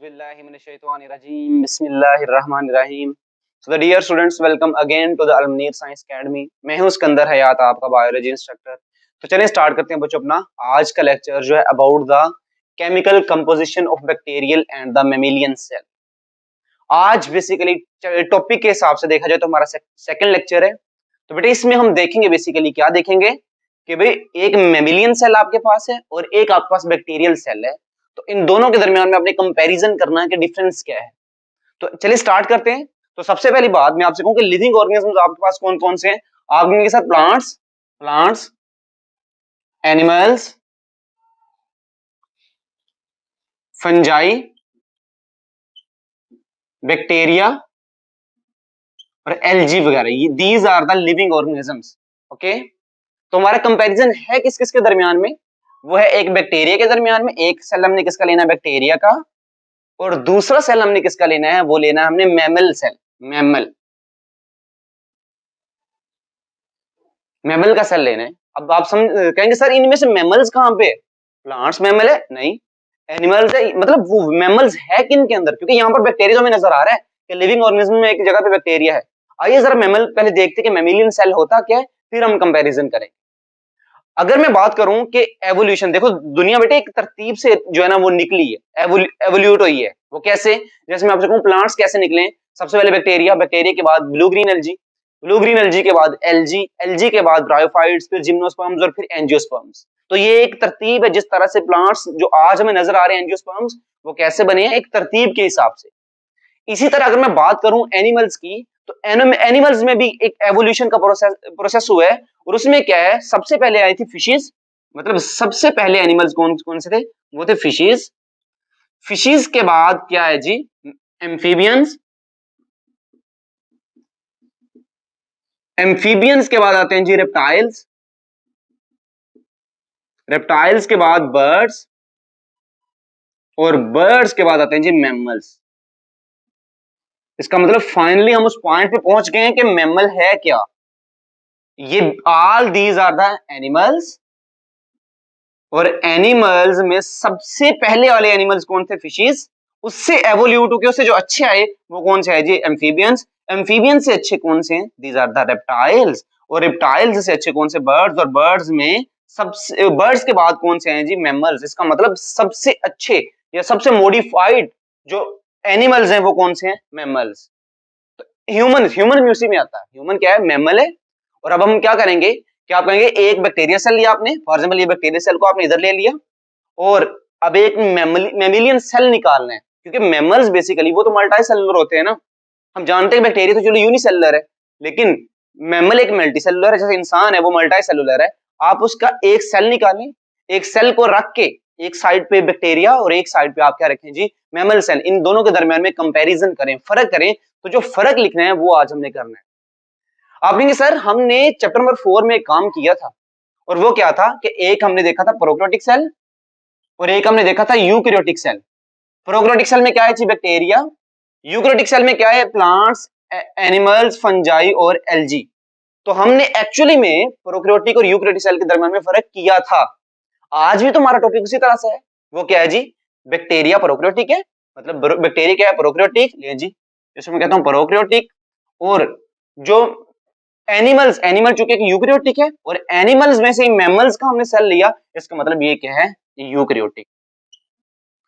Auzubillahiminash-shaytanir-rajeem. Bismillahir-rahmanir-rahim. So the dear students, welcome again to the Al-Munir Science Academy. मैं हूं सिकंदर हयात, आपका biology instructor. तो चलिए स्टार्ट करते हैं बच्चों अपना आज का लेक्चर जो है about the chemical composition of bacterial and the mammalian cell. आज बेसिकली टॉपिक के हिसाब से देखा जाए तो हमारा सेकंड लेक्चर है। तो बेटा इसमें हम देखेंगे बेसिकली क्या देखेंगे कि भाई एक मेमिलियन सेल आपके पास है और एक आपके पास बैक्टीरियल सेल है। तो इन दोनों के दरमियान में आपने कंपैरिजन करना है कि डिफरेंस क्या है। तो चलिए स्टार्ट करते हैं। तो सबसे पहली बात मैं आपसे कहूं कि लिविंग ऑर्गेनिजम्स आपके पास कौन कौन से हैं। आप इनके साथ प्लांट्स, एनिमल्स, फंजाई, बैक्टीरिया और एल्गी वगैरह, ये these are the living organisms. Okay, तो हमारा कंपैरिजन है किस किस के दरमियान में, वो है एक बैक्टीरिया के दरमियान में। एक सेल हमने किसका लेना है, बैक्टीरिया का, और दूसरा सेल हमने किसका लेना है, वो लेना है हमने मैमल सेल। मैमल का सेल लेना है। अब आप कहेंगे सर इनमें से मैमल्स कहां पे, प्लांट्स मैमल है नहीं, एनिमल्स है, मतलब वो मैमल्स है किन के अंदर, क्योंकि यहाँ पर बैक्टीरिया तो हमें नजर आ रहा है कि लिविंग ऑर्गेनिज्म में एक जगह पे बैक्टीरिया है। आइए जरा मैमल पहले देखते हैं कि मैमिलियन सेल होता क्या है, फिर हम कंपैरिजन करें। अगर मैं बात करूं कि एवोल्यूशन, देखो दुनिया बेटे एक तरतीब से जो है ना वो निकली है, एवोल्यूट हुई है। वो कैसे, जैसे मैं आपसे कहूं प्लांट्स कैसे निकले, सबसे पहले बैक्टीरिया, बैक्टीरिया के बाद blue green algae, blue green algae के बाद एल्गी, एल्गी के बाद ब्रायोफाइट्स, फिर जिम्नोस्पर्म्स और फिर एंजियोस्पर्म्स। तो ये एक तरतीब है जिस तरह से प्लांट्स जो आज हमें नजर आ रहे हैं एंजियोस्पर्म्स, वो कैसे बने हैं, एक तरतीब के हिसाब से। इसी तरह अगर मैं बात करूं एनिमल्स की, तो एनिमल्स में भी एक एवोल्यूशन का प्रोसेस हुआ है। और उसमें क्या है, सबसे पहले आई थी फिशेस, मतलब सबसे पहले एनिमल्स कौन कौन से थे, वो थे फिशेस। फिशेस के बाद क्या है जी, एम्फीबियंस, एम्फीबियंस के बाद आते हैं जी रेप्टाइल्स, रेप्टाइल्स के बाद बर्ड्स, और बर्ड्स के बाद आते हैं जी मैमल्स। इसका मतलब फाइनली हम उस पॉइंट पे पहुंच गए हैं कि मैमल है क्या। ये all these are the animals, और एनिमल्स में सबसे पहले वाले एनिमल्स कौन थे, फिशेस। उससे एवोल्यूट होकर उससे जो अच्छे आए वो कौन से आए जी, एम्फीबियंस। एम्फीबियंस से अच्छे कौन से हैं, दीज आर द रेप्टाइल्स, और रेप्टाइल्स से अच्छे कौन से, बर्ड्स, और बर्ड्स में सबसे, बर्ड्स के बाद कौन से हैं जी, मैमल्स। इसका मतलब सबसे अच्छे या सबसे मॉडिफाइड जो एनिमल्स हैं वो कौन से हैं, मैमल्स। ह्यूमन उसी में आता है, ह्यूमन क्या है, मैमल है। और अब हम क्या करेंगे, क्या आप कहेंगे एक बैक्टीरिया सेल लिया आपने, फॉर एग्जांपल ये बैक्टीरिया सेल को आपने इधर ले लिया, और अब एक मैमिलियन सेल निकालना है, क्योंकि मैमल्स बेसिकली वो तो मल्टी सेलुलर होते हैं ना। हम जानते हैं बैक्टीरिया तो चलो यूनिसेलुलर है, लेकिन मैमल एक मल्टी सेलुलर है, जैसे इंसान है वो मल्टी सेलुलर है। आप उसका एक सेल निकालें, एक सेल को रख के एक साइड पे बैक्टीरिया और एक साइड पे आप क्या रखें जी, मैमल सेल। इन दोनों के दरमियान में कंपैरिजन करें, फर्क करें। तो जो फर्क लिखना है वो आज हमने करना है। आप कहेंगे सर हमने चैप्टर नंबर 4 में एक काम किया था, और वो क्या था कि एक हमने देखा था प्रोकैरियोटिक सेल और एक हमने देखा था यूकैरियोटिक सेल। प्रोकैरियोटिक सेल में क्या है जी, बैक्टीरिया। यूकैरियोटिक सेल में क्या है, प्लांट्स, एनिमल्स, फंजाई और एल्गी। तो हमने एक्चुअली में प्रोकैरियोटिक और यूकैरियोटिक सेल के दरमियान में फर्क किया था। आज भी तो हमारा टॉपिक उसी तरह से है। वो क्या है जी, बैक्टीरिया प्रोकैरियोटिक है, मतलब बैक्टीरिया क्या है, प्रोकैरियोटिक ले जी, इसमें कहता हूं प्रोकैरियोटिक। और जो एनिमल चूंकि एक यूकैरियोटिक है, और एनिमल्स में से मैमल्स का हमने सेल लिया, इसका मतलब ये क्या है, यूकैरियोटिक।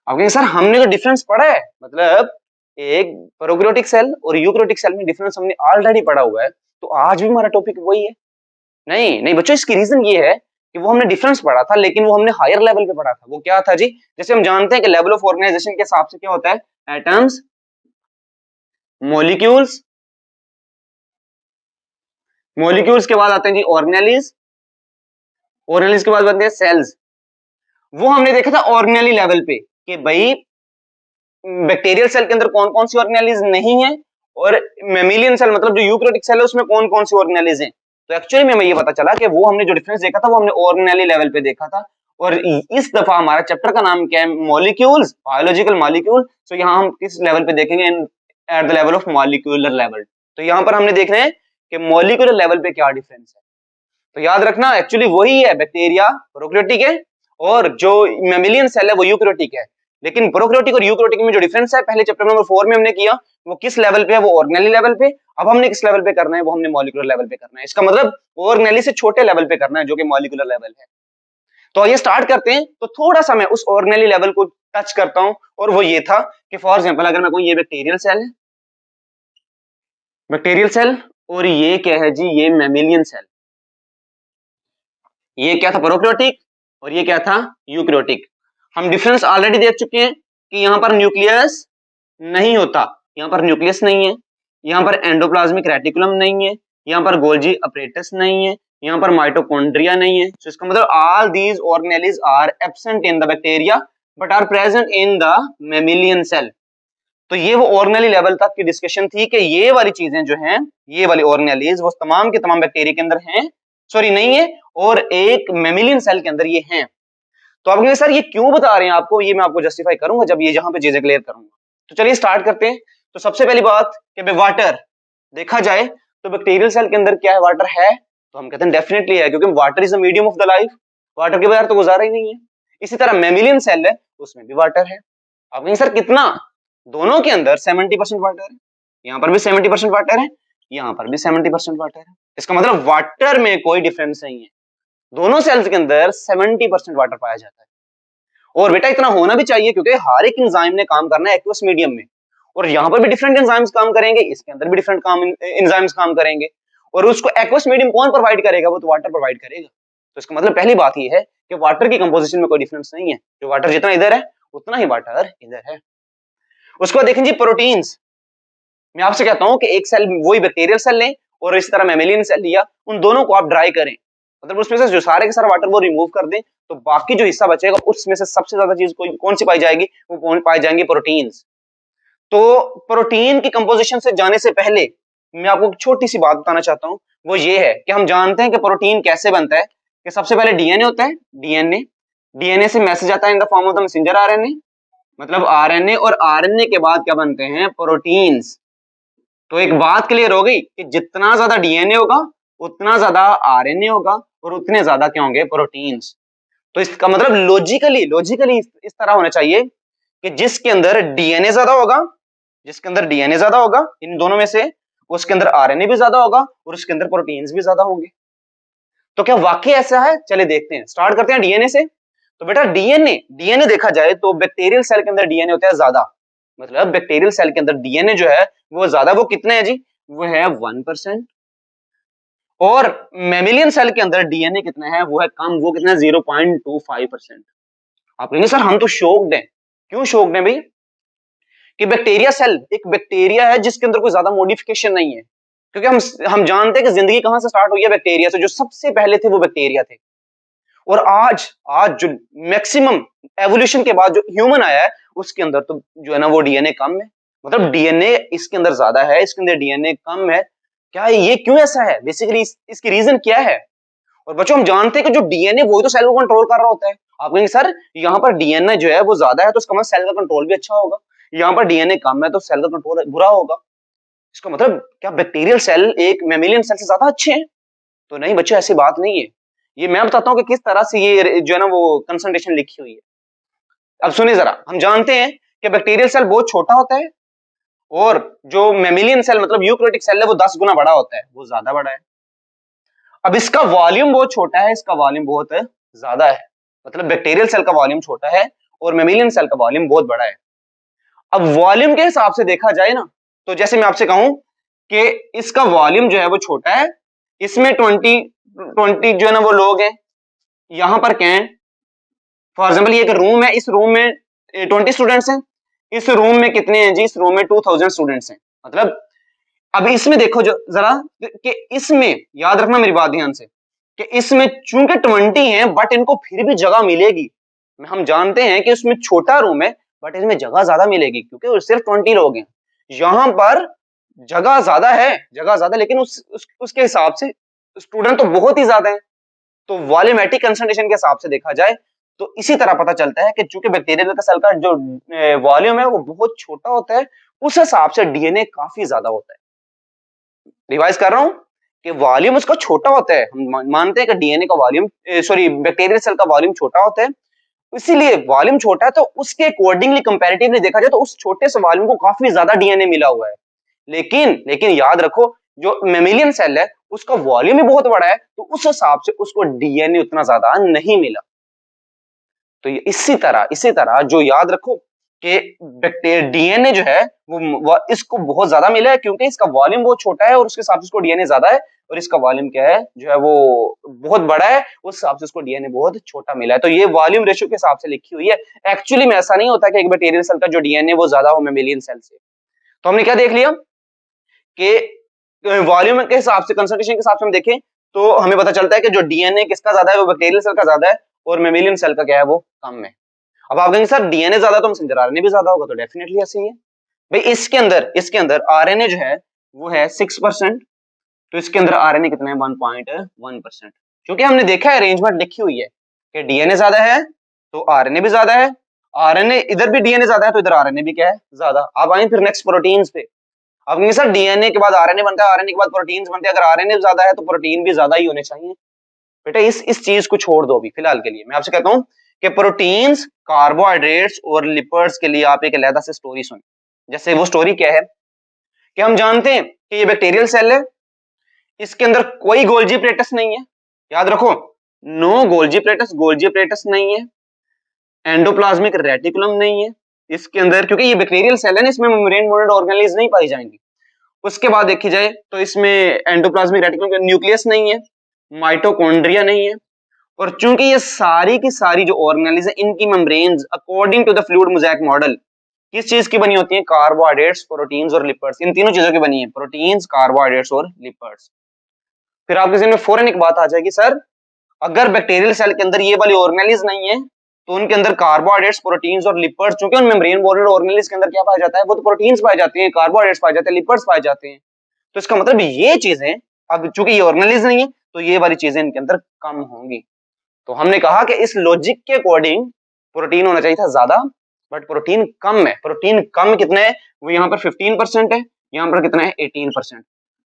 अब कहेंगे सर हमने तो डिफरेंस पढ़ा है, मतलब एक प्रोकैरियोटिक सेल और यूकैरियोटिक सेल में डिफरेंस हमने ऑलरेडी पढ़ा हुआ है, तो आज भी हमारा टॉपिक वही है। नहीं नहीं बच्चों, इसकी रीजन ये है कि वो हमने डिफरेंस पढ़ा था, लेकिन वो हमने हायर लेवल पे पढ़ा था। वो क्या था जी, जैसे हम जानते हैं कि लेवल ऑफ ऑर्गेनाइजेशन के हिसाब से क्या होता है, एटम्स, मॉलिक्यूल्स, मॉलिक्यूल्स के बाद आते हैं जी ऑर्गेनेलिज, ऑर्गेनेलिज के बाद बनते हैं सेल्स। वो हमने देखा था ऑर्गेनेली लेवल पे कि भाई बैक्टीरियल सेल के अंदर कौन कौन सी ऑर्गेनेलिज नहीं है, और मैमिलियन सेल मतलब जो यूकैरियोटिक सेल है उसमें कौन कौन सी ऑर्गेनेलिज हैं। तो एक्चुअली में हमें ये पता चला कि वो हमने जो डिफरेंस देखा था वो हमने ऑर्गेनेली लेवल पे देखा था। और इस दफा हमारा चैप्टर का नाम क्या है, मॉलिक्यूल्स, बायोलॉजिकल मॉलिक्यूल। तो यहाँ हम किस लेवल पे देखेंगे, at the level of molecular level. तो यहाँ पर हमने देख रहे हैं कि मॉलिक्यूलर लेवल पे क्या डिफरेंस है। तो याद रखना एक्चुअली वही है, बैक्टीरिया प्रोकैरियोटिक है और जो मैमिलियन सेल है वो यूकैरियोटिक है, लेकिन प्रोकैरियोटिक और यूकैरियोटिक में जो डिफरेंस है पहले चैप्टर नंबर 4 में हमने किया, वो किस लेवल पे है, वो ऑर्गेनेली लेवल पे। अब हमने किस लेवल पे करना है, वो हमने मॉलिक्यूलर लेवल पे करना है। इसका मतलब ऑर्गेनेली से छोटे लेवल पे करना है, जो कि मॉलिक्यूलर लेवल है। तो आइए स्टार्ट करते हैं। तो थोड़ा सा मैं उस ऑर्गेनेली लेवल को टच करता हूं, और वो ये था कि फॉर एग्जांपल अगर मैं कहूं ये बैक्टीरियल सेल है, बैक्टीरियल सेल, और ये क्या है जी, ये मैमेलियन सेल। ये क्या था, प्रोकैरियोटिक, और ये क्या था, यूकैरियोटिक। हम डिफरेंस ऑलरेडी देख चुके हैं कि यहां पर न्यूक्लियस नहीं होता, यहां पर न्यूक्लियस नहीं है, यहां पर एंडोप्लाज्मिक रेटिकुलम नहीं है, यहां पर गोल्जी अपरेटस नहीं है, यहां पर माइटोकॉन्ड्रिया नहीं है। तो इसका मतलब all these organelles are absent in the bacteria but are present in the mammalian cell. तो ये वो ऑर्गेनेली लेवल तक की डिस्कशन थी कि ये वाली चीजें जो हैं, ये वाली ऑर्गेनेलीज वो तमाम के तमाम बैक्टीरिया के अंदर हैं, सॉरी नहीं है, और एक मैमेलियन सेल के अंदर ये हैं। तो आप कहेंगे सर ये क्यों बता रहे हैं आपको, ये मैं आपको जस्टिफाई करूंगा जब ये जहां पे चीजें क्लियर करूंगा। तो चलिए स्टार्ट करते हैं। तो सबसे पहली बात कि वाटर देखा जाए तो बैक्टीरियल सेल के अंदर क्या है, वाटर है? तो हम कहते हैं डेफिनेटली है, क्योंकि water is the medium of the life, water के बगैर तो गुजारा ही नहीं है। इसी तरह मैमेलियन सेल है, उसमें भी वाटर है। आप कहेंगे सर कितना? दोनों के अंदर 70% वाटर है, यहाँ पर भी 70% वाटर है, यहाँ पर भी 70% वाटर है। इसका मतलब वाटर में कोई डिफरेंस नहीं है, दोनों सेल्स के अंदर 70% वाटर पाया जाता है। और बेटा इतना होना भी चाहिए, क्योंकि हर एक एंजाइम ने काम करना है एक्वस मीडियम में, और यहाँ पर भी डिफरेंट एंजाइम्स काम करेंगे, इसके अंदर भी डिफरेंट एंजाइम्स काम करेंगे, और उसको एक्वस मीडियम कौन प्रोवाइड करेगा, वो तो वाटर प्रोवाइड करेगा। तो इसका मतलब पहली बात ये है कि वाटर की कंपोजिशन में कोई डिफरेंस नहीं है, जो वाटर जितना इधर है उतना ही वाटर इधर है। उसके बाद देखें जी प्रोटीन्स। मैं आपसे कहता हूं कि एक सेल, वही बैक्टीरियल सेल लें और इस तरह मैमेलियन सेल लिया, उन दोनों को आप ड्राई करें, मतलब उसमें से जो सारे के सारा वाटर वो रिमूव कर दें, तो बाकी जो हिस्सा बचेगा उसमें से सबसे ज्यादा चीज कोई कौन सी पाई जाएगी, वो पाई जाएंगी प्रोटीन्स। तो प्रोटीन की कंपोजिशन से जाने से पहले मैं आपको एक छोटी सी बात बताना चाहता हूं, वो ये है कि हम जानते हैं कि प्रोटीन कैसे बनता है, कि सबसे पहले डीएनए होता है, डीएनए, डीएनए से मैसेज आता है in the form of the messenger RNA, मतलब आरएनए, और आरएनए के बाद क्या बनते हैं, प्रोटीन्स। तो एक बात क्लियर हो गई कि जितना ज्यादा डीएनए होगा उतना ज्यादा आरएनए होगा, और उतने ज्यादा क्या होंगे, प्रोटीन्स। तो इसका मतलब लॉजिकली लॉजिकली इस तरह होना चाहिए कि जिसके अंदर डीएनए ज्यादा होगा, जिसके अंदर डीएनए ज्यादा होगा इन दोनों में से, उसके अंदर आरएनए भी ज्यादा होगा और उसके अंदर प्रोटीन्स भी ज्यादा होंगे। तो क्या वाकई ऐसा है? चलिए देखते हैं, स्टार्ट करते हैं डीएनए से। तो बेटा डीएनए, डीएनए देखा जाए तो बैक्टीरियल सेल के अंदर डीएनए होता है ज्यादा, मतलब बैक्टीरियल सेल के अंदर डीएनए जो है वो ज्यादा, वो कितने है जी, वो है 1%। और मैमेलियन सेल के अंदर डीएनए कितना है, वो है कम, वो कितना है 0.25%। आप कहेंगे सर हम तो शॉक्ड हैं। क्यों शॉक्ड हैं भाई? कि बैक्टीरिया सेल एक बैक्टीरिया है जिसके अंदर कोई ज्यादा मॉडिफिकेशन नहीं है, क्योंकि हम जानते हैं कि जिंदगी कहां से स्टार्ट हुई है, बैक्टीरिया से। जो सबसे पहले थे वो बैक्टीरिया थे, और आज आज जो मैक्सिमम एवोल्यूशन के बाद जो ह्यूमन आया है उसके अंदर तो जो है ना वो डीएनए कम है, मतलब डीएनए इसके अंदर ज्यादा है, इसके अंदर डीएनए कम है। क्या ये क्यों ऐसा है? बेसिकली इसकी रीजन क्या है? और बच्चों हम जानते हैं कि जो डीएनए वही तो सेल को कंट्रोल कर रहा होता है। आप कहेंगे सर यहाँ पर डीएनए जो है वो ज्यादा है तो इसका मतलब सेल का कंट्रोल भी अच्छा होगा, यहाँ पर डीएनए कम है तो सेल का कंट्रोल बुरा होगा। इसका मतलब क्या बैक्टीरियल सेल एक मैमेलियन सेल से ज्यादा अच्छे हैं? तो नहीं बच्चों, ऐसी बात नहीं है। ये मैं बताता हूँ कि किस तरह से ये जो है ना वो कंसंट्रेशन लिखी हुई है। अब सुनिए जरा, हम जानते हैं कि बैक्टीरियल सेल बहुत छोटा होता है, और जो मैमेलियन सेल मतलब यूकैरियोटिक सेल है वो 10 गुना बड़ा होता है, वो ज्यादा बड़ा है। अब इसका वॉल्यूम बहुत छोटा है, इसका वॉल्यूम बहुत ज्यादा है, मतलब बैक्टीरियल सेल का वॉल्यूम छोटा है और मैमेलियन सेल का वॉल्यूम बहुत बड़ा है। अब वॉल्यूम के हिसाब से देखा जाए ना, तो जैसे मैं आपसे कहूं कि इसका वॉल्यूम जो है वो छोटा है, इसमें 20 जो है ना वो लोग हैं, यहां पर क्या है, फॉर एग्जाम्पल ये एक रूम है, इस रूम में 20 स्टूडेंट्स हैं, इस रूम में कितने हैं जी, इस रूम में 2000 स्टूडेंट्स हैं। मतलब अब इसमें देखो जो जरा कि इसमें याद रखना मेरी बात ध्यान से, कि इसमें चूंकि 20 हैं बट इनको फिर भी जगह मिलेगी। हम जानते हैं कि उसमें छोटा रूम है बट इसमें जगह ज्यादा मिलेगी, क्योंकि सिर्फ 20 लोग हैं। यहां पर जगह ज्यादा है, जगह ज्यादा, लेकिन उसके हिसाब से स्टूडेंट तो बहुत ही ज्यादा है। तो वॉल्यूमेट्रिक कंसंट्रेशन के हिसाब से देखा जाए तो इसी तरह पता चलता है कि चूंकि बैक्टीरियल सेल का जो वॉल्यूम है वो बहुत छोटा होता है, उस हिसाब से डीएनए काफी ज्यादा होता है। रिवाइज कर रहा हूं कि वॉल्यूम उसका छोटा होता है, हम मानते हैं कि डीएनए का वॉल्यूम, सॉरी बैक्टीरियल सेल का वॉल्यूम छोटा होता है, इसीलिए वॉल्यूम छोटा है तो उसके अकॉर्डिंगली कंपैरेटिवली देखा जाए तो उस छोटे से वॉल्यूम को काफी ज्यादा डीएनए मिला हुआ है। लेकिन याद रखो जो मेमेलियन सेल है उसका वॉल्यूम ही बहुत बड़ा है तो उस हिसाब से उसको डीएनए उतना ज्यादा नहीं मिला। तो इसी तरह जो याद रखो कि डीएनए जो है वो इसको बहुत ज्यादा मिला है क्योंकि इसका वॉल्यूम बहुत छोटा है और उसके हिसाब से इसको डीएनए ज्यादा है, और इसका वॉल्यूम क्या है जो है वो बहुत बड़ा है, उस हिसाब से इसको डीएनए बहुत छोटा मिला है। तो ये वॉल्यूम रेशियो के हिसाब से लिखी हुई है। एक्चुअली में ऐसा नहीं होता कि एक बैक्टीरियल सेल का जो डीएनए वो ज्यादा हो मेमेलियन सेल से। तो हमने क्या देख लिया कि वॉल्यूम के हिसाब से, कंसंट्रेशन के हिसाब से हम देखें तो हमें पता चलता है कि जो डीएनए किसका ज्यादा है वो बैक्टीरियल सेल का ज्यादा है और मेमेलियन सेल का क्या है वो कम है। अब आप कहेंगे सर डीएनए ज्यादा तो मैसेंजर आरएनए भी ज्यादा होगा, तो डेफिनेटली ऐसे ही है भाई। इसके अंदर आरएनए जो है वो है 6%, तो इसके अंदर आरएनए कितना है 1.1%। क्योंकि हमने देखा है अरेंजमेंट लिखी हुई है कि डीएनए ज्यादा है तो आरएनए भी ज्यादा है, आरएनए इधर भी डीएनए ज्यादा है तो इधर आरएनए भी क्या है ज्यादा। अब आए फिर नेक्स्ट प्रोटीन्स पे। अब कहेंगे सर डीएनए के बाद आरएनए बनता है, आरएनए के बाद प्रोटीन्स बनते हैं, अगर आरएनए ज्यादा है तो प्रोटीन भी ज्यादा ही होने चाहिए। बेटा इस चीज को छोड़ दो अभी फिलहाल के लिए। मैं आपसे कहता हूं कि प्रोटीन्स, कार्बोहाइड्रेट्स और लिपिड्स के लिए आप एक अलग से स्टोरी सुन। जैसे वो स्टोरी क्या है कि हम जानते हैं कि ये बैक्टीरियल सेल है, इसके अंदर कोई गोल्जी प्लेटस नहीं है। याद रखो, नो गोल्जी प्लेटस नहीं है, एंडोप्लाज्मिक रेटिकुलम नहीं है इसके अंदर, क्योंकि ये बैक्टीरियल सेल है ना, इसमें मेम्ब्रेन बोर्डेड ऑर्गेनेल्स नहीं पाई जाएंगी। उसके बाद देखी जाए तो इसमें एंडोप्लाज्मिक रेटिकुलम, न्यूक्लियस नहीं है, माइटोकॉन्ड्रिया नहीं है, और चूंकि ये सारी की सारी जो ऑर्गेनेल्स है इनकी membranes according to the fluid mosaic model किस चीज की बनी होती है? कार्बोहाइड्रेट्स, प्रोटीन्स और लिपिड्स, इन तीनों चीजों की बनी है, प्रोटीन्स, कार्बोहाइड्रेट्स और लिपिड्स। फिर आपके ज़हन में फौरन एक बात आ जाएगी, सर अगर बैक्टीरियल सेल के अंदर ये वाली ऑर्गेनेल्स नहीं है तो उनके अंदर कार्बोहाइड्रेट्स, प्रोटीन्स और लिपिड्स, चूंकि उन मेम्ब्रेन बोर्डेड ऑर्गेनेल्स के अंदर क्या पाया जाता है? वो तो प्रोटीन्स पाए जाते हैं, कार्बोहाइड्रेट्स पाए जाते हैं, लिपिड्स पाए जाते हैं। तो इसका मतलब ये चीजें, अब चूंकि ये ऑर्गेनेल्स नहीं है तो ये वाली चीजें इनके अंदर कम होंगी। तो हमने कहा कि इस लॉजिक के अकॉर्डिंग प्रोटीन होना चाहिए था ज्यादा, बट प्रोटीन कम है। प्रोटीन कम कितने है? वो यहाँ पर 15% है, यहाँ पर कितना है 18%।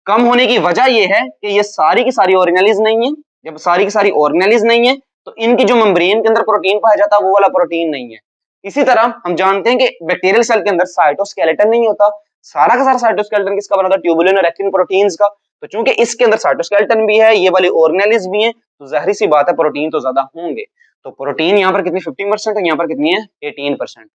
कम होने की वजह ये है कि ये सारी की सारी ऑर्गेनेल्स नहीं है। जब सारी की सारी ऑर्गेनेल्स नहीं है तो इनकी जो मेम्ब्रेन के अंदर प्रोटीन पाया जाता है वो वाला प्रोटीन नहीं है। इसी तरह हम जानते हैं कि बैक्टीरियल सेल के अंदर साइटोस्केलेटन नहीं होता। सारा का सारा साइटोस्केलेटन किसका बना होता है? ट्यूबुलिन और एक्टिन प्रोटीन्स का। तो चूंकि इसके अंदर साइटोस्केलेटन भी है, ये वाली ऑर्गेनेल्स भी हैं, तो जाहिर सी बात है प्रोटीन तो ज्यादा होंगे। तो प्रोटीन यहाँ पर कितनी 15% है, यहाँ पर कितनी है 18%।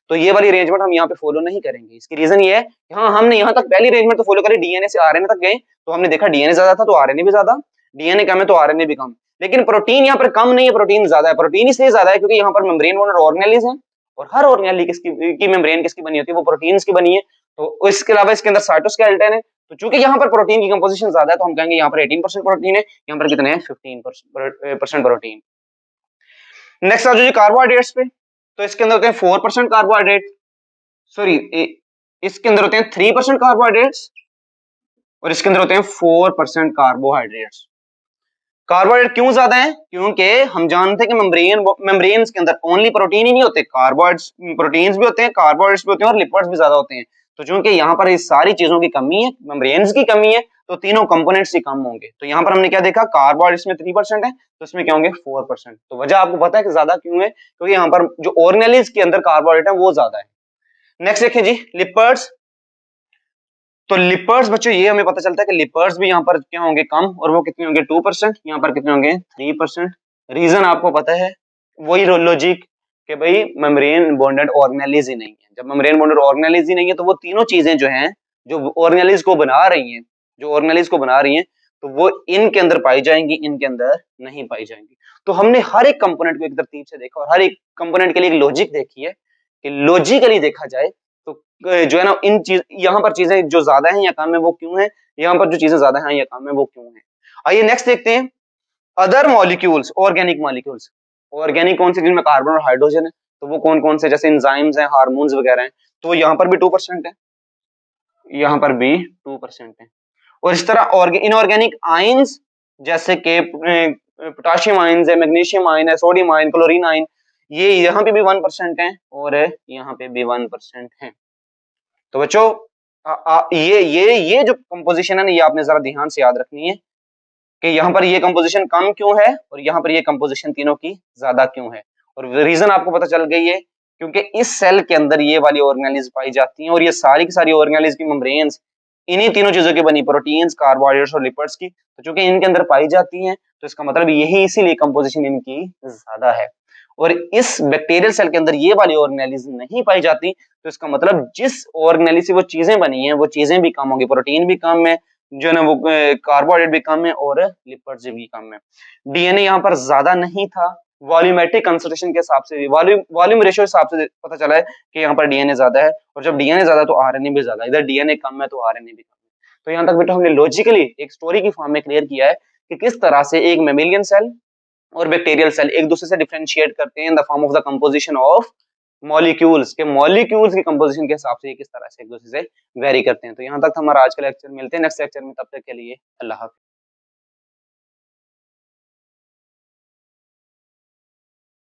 तो ये वाली अरेंजमेंट हम यहाँ पे फॉलो नहीं करेंगे। इसकी रीजन ये है कि हाँ, हमने यहाँ तक पहली अरेंजमेंट तो फॉलो करी, डीएनए से आरएनए तक गए तो हमने देखा डीएनए ज्यादा था तो आरएनए भी ज्यादा, डीएनए कम है तो आरएनए भी कम। लेकिन प्रोटीन यहाँ पर कम नहीं है, प्रोटीन ज्यादा है। प्रोटीन इसलिए ज्यादा है क्योंकि यहाँ पर मेम्ब्रेन बोर्डेड ऑर्गेनेल्स हैं, और हर ऑर्गेनेल की मेम्ब्रेन किसकी बनी होती है? वो प्रोटीन्स की बनी है। तो इसके अलावा इसके अंदर साइटोस्केलेटन है, तो चूंकि यहाँ पर प्रोटीन की कंपोजिशन ज्यादा है तो हम कहेंगे यहाँ पर 18% प्रोटीन है, यहाँ पर कितने हैं 15% प्रोटीन। नेक्स्ट आ जाइए कार्बोहाइड्रेट्स पे। तो इसके अंदर होते हैं 4% कार्बोहाइड्रेट, सॉरी इसके अंदर होते हैं 3% कार्बोहाइड्रेट्स, और इसके अंदर होते हैं 4% कार्बोहाइड्रेट्स। कार्बोहाइड्रेट क्यों ज्यादा है? क्योंकि हम जानते हैं कि मेम्ब्रेन्स के अंदर ओनली प्रोटीन ही नहीं होते, कार्बोहाइड्रेट्स, प्रोटीन्स भी होते हैं, कार्बोहाइड्रेट्स भी होते हैं और लिपिड्स भी ज्यादा होते हैं। तो चूंकि यहाँ पर इस सारी चीजों की कमी है, मेम्ब्रेन्स की कमी है, तो तीनों कंपोनेंट्स ही कम होंगे। तो यहाँ पर हमने क्या देखा? कार्बोहाइड्रेट्स में 3% है तो इसमें क्या होंगे 4%। तो वजह आपको पता है कि ज्यादा क्यों है? क्योंकि यहाँ पर जो ऑर्गेनेल्स के अंदर कार्बोहाइड्रेट है वो ज्यादा है। नेक्स्ट देखिए जी लिपिड्स। तो लिपिड्स बच्चों ये हमें पता चलता है कि लिपिड्स भी यहाँ पर क्या होंगे कम, और वो कितने होंगे 2%, यहाँ पर कितने होंगे 3%। रीजन आपको पता है, वही लॉजिक कि भाई मेम्ब्रेन बॉन्डेड ऑर्गेनेल्स ही नहीं है। जब मेम्ब्रेन बॉन्डेड ऑर्गेनेल्स ही नहीं है तो वो तीनों चीजें जो हैं जो ऑर्गेनेल्स को बना रही हैं, तो वो इनके अंदर पाई जाएंगी, इनके अंदर नहीं पाई जाएंगी। तो हमने हर एक कंपोनेंट को एक तरतीब से देखा और हर एक कंपोनेंट के लिए एक लॉजिक देखी है कि लॉजिकली देखा जाए तो जो है ना, इन चीज यहाँ पर चीजें जो ज्यादा है या कम है वो क्यों है, यहाँ पर जो चीजें ज्यादा है या कम है वो क्यों है। आइए नेक्स्ट देखते हैं other molecules, organic molecules. Organic कौन से? जिनमें कार्बन और हाइड्रोजन है, तो वो कौन कौन से? जैसे एंजाइम्स हैं, हार्मोन्स वगैरह हैं, तो यहाँ पर भी 2% है, यहाँ पर भी 2% है। और इस तरह इनऑर्गेनिक आयंस जैसे कि पोटाशियम आयंस है, मैग्नीशियम आयन है, सोडियम आयन, क्लोरीन आयन, ये यहाँ पे भी 1% है और यहाँ पे भी 1% है। तो बच्चों ये जो कंपोजिशन है ना, ये आपने जरा ध्यान से याद रखनी है कि यहाँ पर ये कंपोजिशन कम क्यों है और यहाँ पर ये कंपोजिशन तीनों की ज्यादा क्यों है। और रीजन आपको पता चल गई है, क्योंकि इस सेल के अंदर ये वाली ऑर्गेनेल्स पाई जाती हैं और ये सारी की सारी ऑर्गेनेल्स की मेम्ब्रेन्स इन्हीं तीनों चीजों की बनी, प्रोटीन्स, कार्बोहाइड्रेट्स और लिपिड्स की। तो चूंकि इनके अंदर पाई जाती हैं तो इसका मतलब यही, इसीलिए कंपोजिशन इनकी ज्यादा है। और इस बैक्टीरियल सेल के अंदर ये वाली ऑर्गेनेल्स नहीं पाई जाती, तो इसका मतलब जिस ऑर्गेनेल से वो चीजें बनी हैं वो चीजें भी कम होंगी, प्रोटीन भी कम है, जो है ना वो कार्बोहाइड्रेट भी कम है और लिपिड्स भी कम है। डीएनए यहाँ पर ज्यादा नहीं था, वॉल्यूमेट्रिक कंसंट्रेशन के हिसाब से, वॉल्यूम रेशियो हिसाब से पता चला है कि यहाँ पर डीएनए ज्यादा है, और जब डीएनए ज्यादा तो आरएनए भी ज्यादा है, इधर डीएनए कम है तो आरएनए भी कम है। तो यहाँ तक बेटा हमने लॉजिकली एक स्टोरी की फॉर्म में क्लियर किया है कि किस तरह से एक मेमेलियन सेल और बैक्टीरियल सेल एक दूसरे से डिफरेंशिएट करते हैं in the form of the composition of molecules, के मॉलिक्यूल्स की कंपोजिशन के हिसाब से ये किस तरह से एक दूसरे से वेरी करते हैं। तो यहाँ तक हमारा आज का लेक्चर, मिलते हैं नेक्स्ट लेक्चर में, तब तक के लिए अल्लाह हाफिज़।